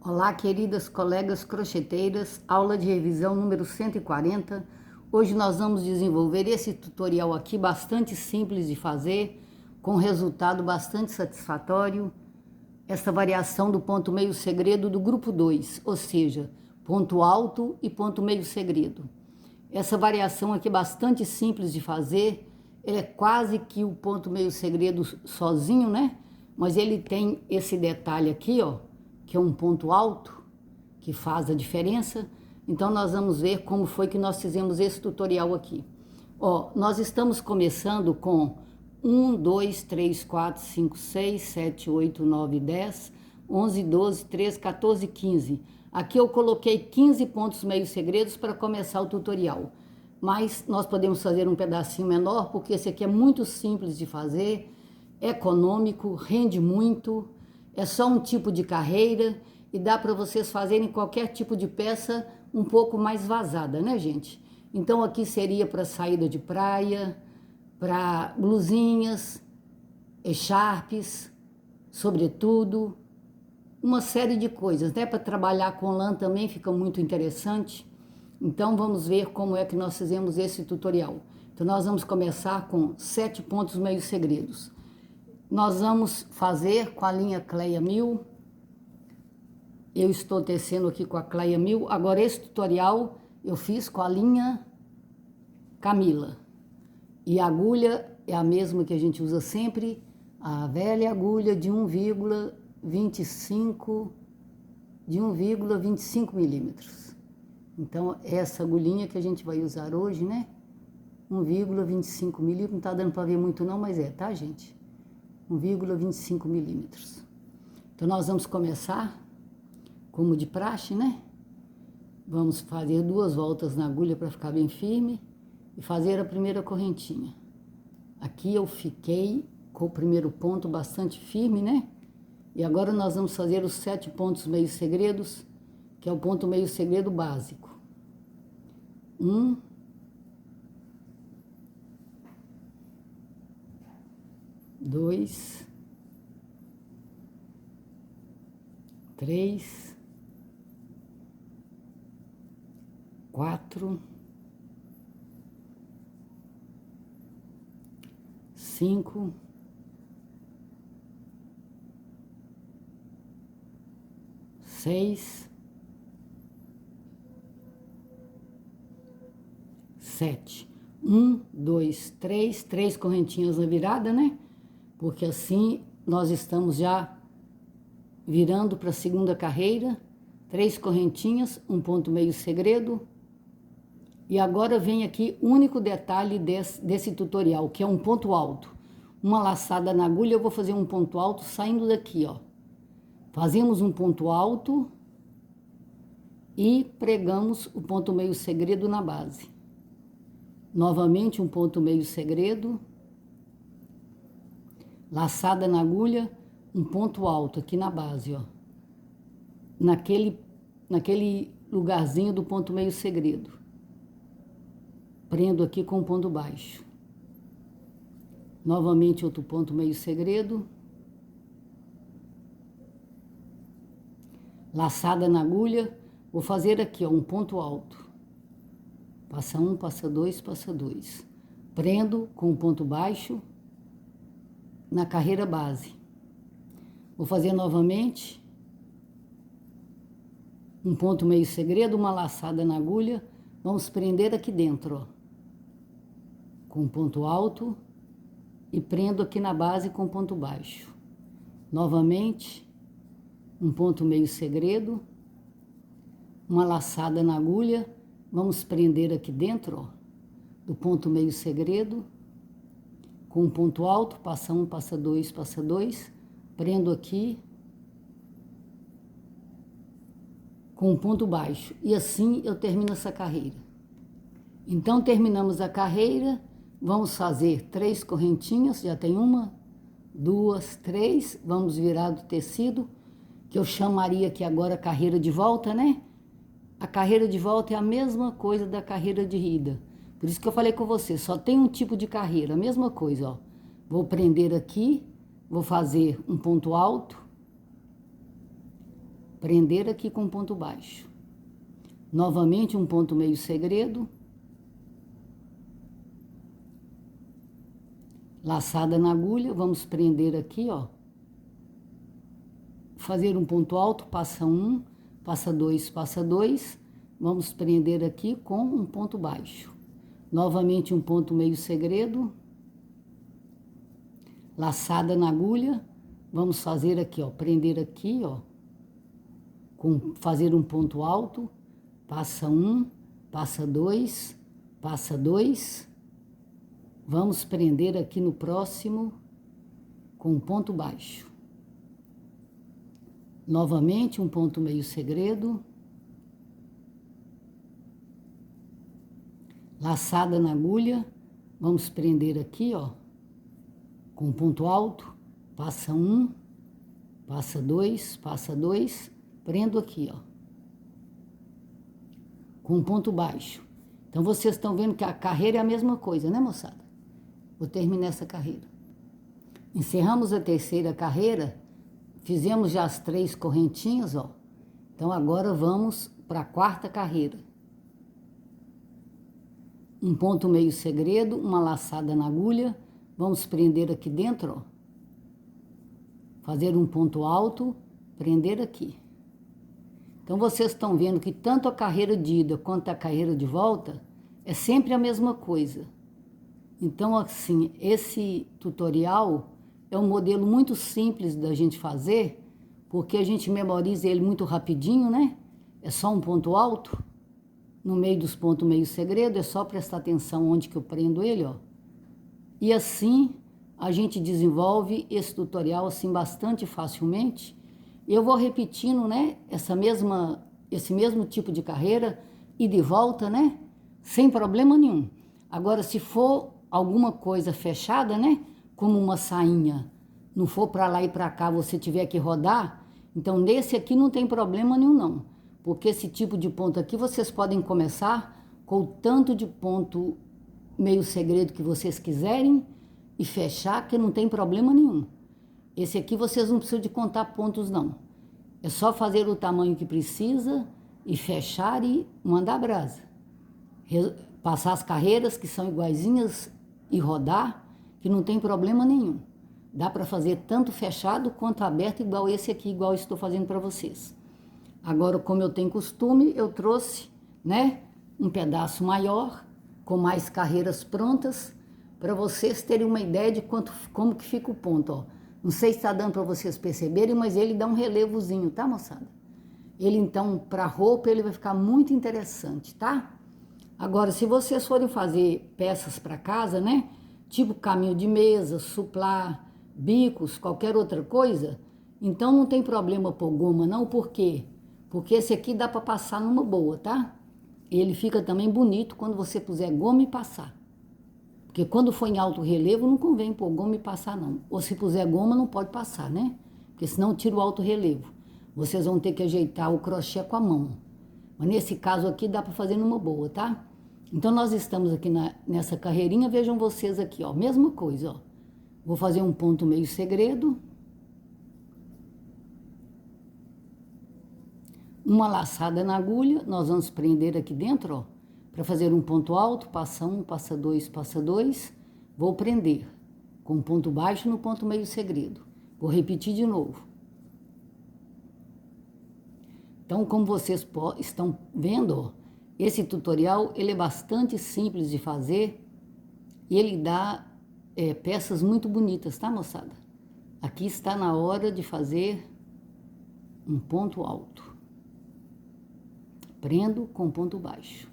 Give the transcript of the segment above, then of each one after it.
Olá, queridas colegas crocheteiras, aula de revisão número 140. Hoje nós vamos desenvolver esse tutorial aqui bastante simples de fazer, com resultado bastante satisfatório. Essa variação do ponto meio segredo do grupo 2, ou seja, ponto alto e ponto meio segredo. Essa variação aqui é bastante simples de fazer, ele é quase que o ponto meio segredo sozinho, né? Mas ele tem esse detalhe aqui, ó, que é um ponto alto, que faz a diferença. Então, nós vamos ver como foi que nós fizemos esse tutorial aqui. Ó, nós estamos começando com 1, 2, 3, 4, 5, 6, 7, 8, 9, 10, 11, 12, 13, 14, 15. Aqui eu coloquei 15 pontos meio segredos para começar o tutorial. Mas nós podemos fazer um pedacinho menor, porque esse aqui é muito simples de fazer, econômico, rende muito. É só um tipo de carreira e dá para vocês fazerem qualquer tipo de peça um pouco mais vazada, né, gente? Então aqui seria para saída de praia, para blusinhas, echarpes, sobretudo, uma série de coisas, né? Para trabalhar com lã também fica muito interessante. Então vamos ver como é que nós fizemos esse tutorial. Então nós vamos começar com 7 pontos meio segredos. Nós vamos fazer com a linha Cleia 1000. Eu estou tecendo aqui com a Cleia 1000. Agora esse tutorial eu fiz com a linha Camila. E a agulha é a mesma que a gente usa sempre, a velha agulha de 1,25 milímetros. Então essa agulhinha que a gente vai usar hoje, né? 1,25 milímetros, não tá dando para ver muito não, mas tá, gente? 1,25 milímetros. Então, nós vamos começar, como de praxe, né? Vamos fazer 2 voltas na agulha para ficar bem firme e fazer a primeira correntinha. Aqui eu fiquei com o primeiro ponto bastante firme, né? E agora nós vamos fazer os 7 pontos meio segredos, que é o ponto meio segredo básico. 1, 2, 3, 4, 5, 6, 7. 1, 2, 3, 3 correntinhas na virada, né? Porque assim nós estamos já virando para a segunda carreira, 3 correntinhas, um ponto meio segredo. E agora vem aqui o único detalhe desse tutorial, que é um ponto alto. Uma laçada na agulha, eu vou fazer um ponto alto saindo daqui, ó. Fazemos um ponto alto e pregamos o ponto meio segredo na base. Novamente um ponto meio segredo. Laçada na agulha, um ponto alto aqui na base, ó. Naquele lugarzinho do ponto meio segredo. Prendo aqui com um ponto baixo. Novamente outro ponto meio segredo. Laçada na agulha, vou fazer aqui, ó, um ponto alto. Passa 1, passa 2, passa 2. Prendo com um ponto baixo na carreira base. Vou fazer novamente um ponto meio segredo, uma laçada na agulha. Vamos prender aqui dentro, ó, com um ponto alto e prendo aqui na base com ponto baixo. Novamente, um ponto meio segredo, uma laçada na agulha. Vamos prender aqui dentro, ó, do ponto meio segredo. Com um ponto alto, passa 1, passa 2, passa 2, prendo aqui com um ponto baixo. E assim eu termino essa carreira. Então, terminamos a carreira, vamos fazer 3 correntinhas, já tem 1, 2, 3, vamos virar do tecido, que eu chamaria aqui agora carreira de volta, né? A carreira de volta é a mesma coisa da carreira de ida. Por isso que eu falei com você, só tem um tipo de carreira, a mesma coisa, ó. Vou prender aqui, vou fazer um ponto alto, prender aqui com ponto baixo. Novamente um ponto meio segredo, laçada na agulha, vamos prender aqui, ó, fazer um ponto alto, passa um, passa dois, vamos prender aqui com um ponto baixo. Novamente um ponto meio segredo, laçada na agulha, vamos fazer aqui, ó, prender aqui, ó, fazer um ponto alto, passa um, passa dois, vamos prender aqui no próximo com um ponto baixo. Novamente um ponto meio segredo, laçada na agulha, vamos prender aqui, ó, com um ponto alto, passa um, passa dois, prendo aqui, ó, com um ponto baixo. Então, vocês estão vendo que a carreira é a mesma coisa, né, moçada? Vou terminar essa carreira. Encerramos a terceira carreira, fizemos já as 3 correntinhas, ó. Então, agora vamos para a quarta carreira. Um ponto meio segredo, uma laçada na agulha, vamos prender aqui dentro, ó. Fazer um ponto alto, prender aqui. Então, vocês estão vendo que tanto a carreira de ida quanto a carreira de volta é sempre a mesma coisa. Então, assim, esse tutorial é um modelo muito simples da gente fazer, porque a gente memoriza ele muito rapidinho, né? É só um ponto alto. No meio dos pontos meio segredo, é só prestar atenção onde que eu prendo ele, ó. E assim, a gente desenvolve esse tutorial, assim, bastante facilmente. Eu vou repetindo, né, esse mesmo tipo de carreira e de volta, né, sem problema nenhum. Agora, se for alguma coisa fechada, né, como uma sainha, não for para lá e para cá, você tiver que rodar, então nesse aqui não tem problema nenhum não, porque esse tipo de ponto aqui vocês podem começar com o tanto de ponto meio segredo que vocês quiserem e fechar, que não tem problema nenhum. Esse aqui vocês não precisam de contar pontos não, é só fazer o tamanho que precisa e fechar e mandar brasa. Passar as carreiras que são iguaizinhas e rodar, que não tem problema nenhum. Dá para fazer tanto fechado quanto aberto, igual esse aqui, igual eu estou fazendo para vocês. Agora, como eu tenho costume, eu trouxe, né, um pedaço maior, com mais carreiras prontas, para vocês terem uma ideia de como que fica o ponto, ó. Não sei se está dando para vocês perceberem, mas ele dá um relevozinho, tá, moçada? Ele, então, para roupa, ele vai ficar muito interessante, tá? Agora, se vocês forem fazer peças para casa, né, tipo caminho de mesa, suplá, bicos, qualquer outra coisa, então não tem problema pôr goma não, por quê? Porque esse aqui dá para passar numa boa, tá? Ele fica também bonito quando você puser goma e passar. Porque quando for em alto relevo, não convém pôr goma e passar não. Ou se puser goma, não pode passar, né? Porque senão tira o alto relevo. Vocês vão ter que ajeitar o crochê com a mão. Mas nesse caso aqui dá para fazer numa boa, tá? Então nós estamos aqui nessa carreirinha, vejam vocês aqui, ó, mesma coisa, ó. Vou fazer um ponto meio segredo. Uma laçada na agulha, nós vamos prender aqui dentro, ó, para fazer um ponto alto, passa um, passa dois, vou prender com um ponto baixo no ponto meio segredo. Vou repetir de novo. Então, como vocês estão vendo, ó, esse tutorial, ele é bastante simples de fazer e ele dá peças muito bonitas, tá, moçada? Aqui está na hora de fazer um ponto alto. Prendo com ponto baixo.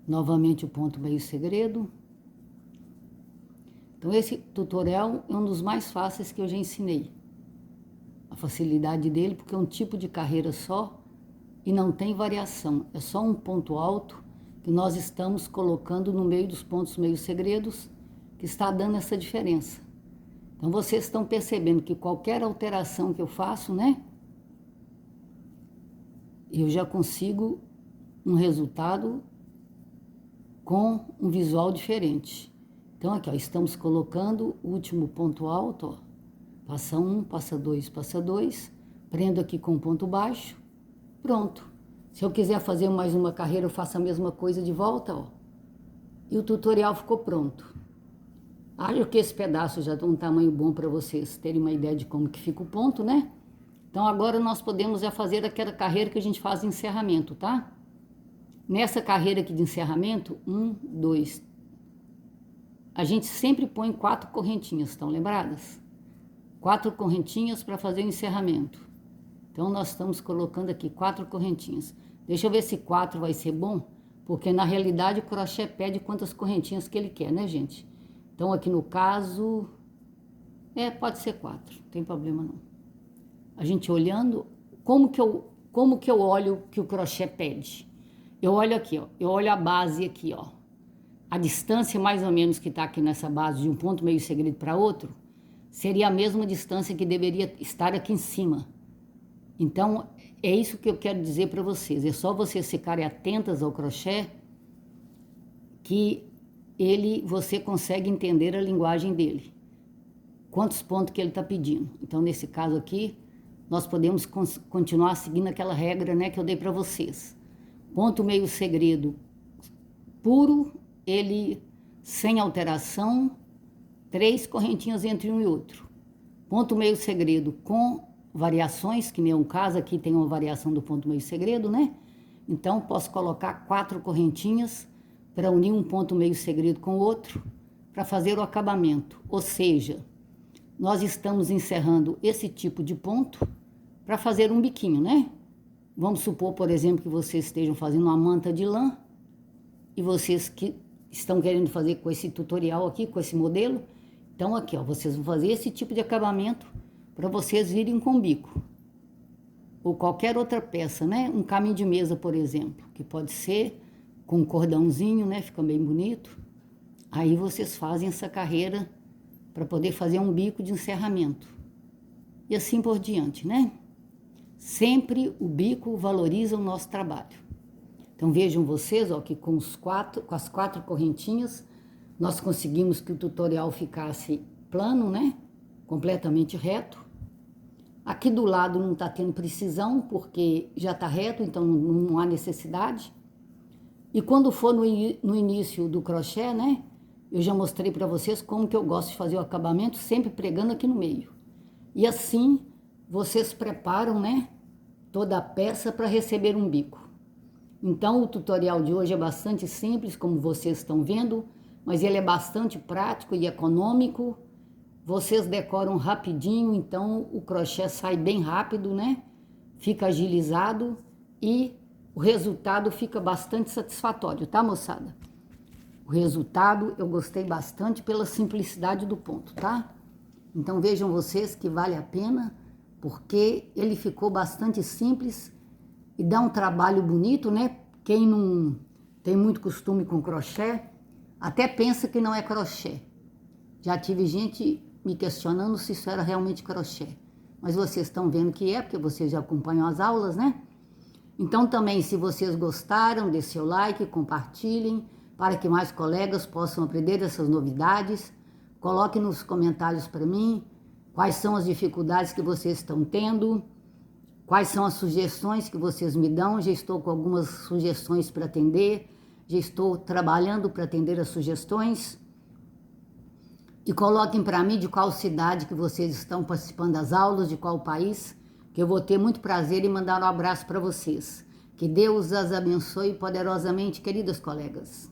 Novamente o ponto meio segredo. Então, esse tutorial é um dos mais fáceis que eu já ensinei. A facilidade dele, porque é um tipo de carreira só e não tem variação. É só um ponto alto que nós estamos colocando no meio dos pontos meio segredos, que está dando essa diferença. Então, vocês estão percebendo que qualquer alteração que eu faço, né, eu já consigo um resultado com um visual diferente. Então, aqui, ó, estamos colocando o último ponto alto, ó. Passa um, passa dois, prendo aqui com ponto baixo, Pronto. Se eu quiser fazer mais uma carreira, eu faço a mesma coisa de volta, ó. E o tutorial ficou pronto. Acho que esse pedaço já tem um tamanho bom para vocês terem uma ideia de como que fica o ponto, né? Então agora nós podemos já fazer aquela carreira que a gente faz de encerramento, tá? Nessa carreira aqui de encerramento, 1, 2, a gente sempre põe 4 correntinhas, estão lembradas? 4 correntinhas para fazer o encerramento. Então nós estamos colocando aqui 4 correntinhas. Deixa eu ver se 4 vai ser bom, porque na realidade o crochê pede quantas correntinhas que ele quer, né, gente? Então aqui no caso, pode ser 4, não tem problema não. A gente olhando, como que eu olho que o crochê pede? Eu olho aqui, ó, eu olho a base aqui, ó. A distância mais ou menos que está aqui nessa base de um ponto meio segredo para outro, seria a mesma distância que deveria estar aqui em cima. Então, é isso que eu quero dizer para vocês. É só vocês ficarem atentas ao crochê que você consegue entender a linguagem dele. Quantos pontos que ele está pedindo. Então, nesse caso aqui, nós podemos continuar seguindo aquela regra, né, que eu dei para vocês. Ponto meio segredo puro, ele sem alteração, 3 correntinhas entre um e outro. Ponto meio segredo com variações, que nem um caso aqui tem uma variação do ponto meio segredo, né? Então, posso colocar 4 correntinhas para unir um ponto meio segredo com o outro, para fazer o acabamento. Ou seja, nós estamos encerrando esse tipo de ponto para fazer um biquinho, né? Vamos supor, por exemplo, que vocês estejam fazendo uma manta de lã e vocês que estão querendo fazer com esse tutorial aqui, com esse modelo, então aqui, ó, vocês vão fazer esse tipo de acabamento para vocês virem com bico. Ou qualquer outra peça, né? Um caminho de mesa, por exemplo, que pode ser com um cordãozinho, né? Fica bem bonito. Aí vocês fazem essa carreira para poder fazer um bico de encerramento. E assim por diante, né? Sempre o bico valoriza o nosso trabalho. Então vejam vocês, ó, que com as 4 correntinhas, nós conseguimos que o tutorial ficasse plano, né? Completamente reto. Aqui do lado não está tendo precisão, porque já está reto, então não há necessidade. E quando for no início do crochê, né? Eu já mostrei para vocês como que eu gosto de fazer o acabamento, sempre pregando aqui no meio. E assim, vocês preparam, né? Toda a peça para receber um bico. Então, o tutorial de hoje é bastante simples, como vocês estão vendo, mas ele é bastante prático e econômico. Vocês decoram rapidinho, então o crochê sai bem rápido, né? Fica agilizado e o resultado fica bastante satisfatório, tá, moçada? O resultado eu gostei bastante pela simplicidade do ponto, tá? Então vejam vocês que vale a pena, porque ele ficou bastante simples e dá um trabalho bonito, né? Quem não tem muito costume com crochê, até pensa que não é crochê. Já tive gente me questionando se isso era realmente crochê. Mas vocês estão vendo que é, porque vocês já acompanham as aulas, né? Então também, se vocês gostaram, dê seu like, compartilhem, para que mais colegas possam aprender essas novidades. Coloquem nos comentários para mim quais são as dificuldades que vocês estão tendo, quais são as sugestões que vocês me dão. Já estou com algumas sugestões para atender, já estou trabalhando para atender as sugestões. E coloquem para mim de qual cidade que vocês estão participando das aulas, de qual país, que eu vou ter muito prazer em mandar um abraço para vocês. Que Deus as abençoe poderosamente, queridas colegas.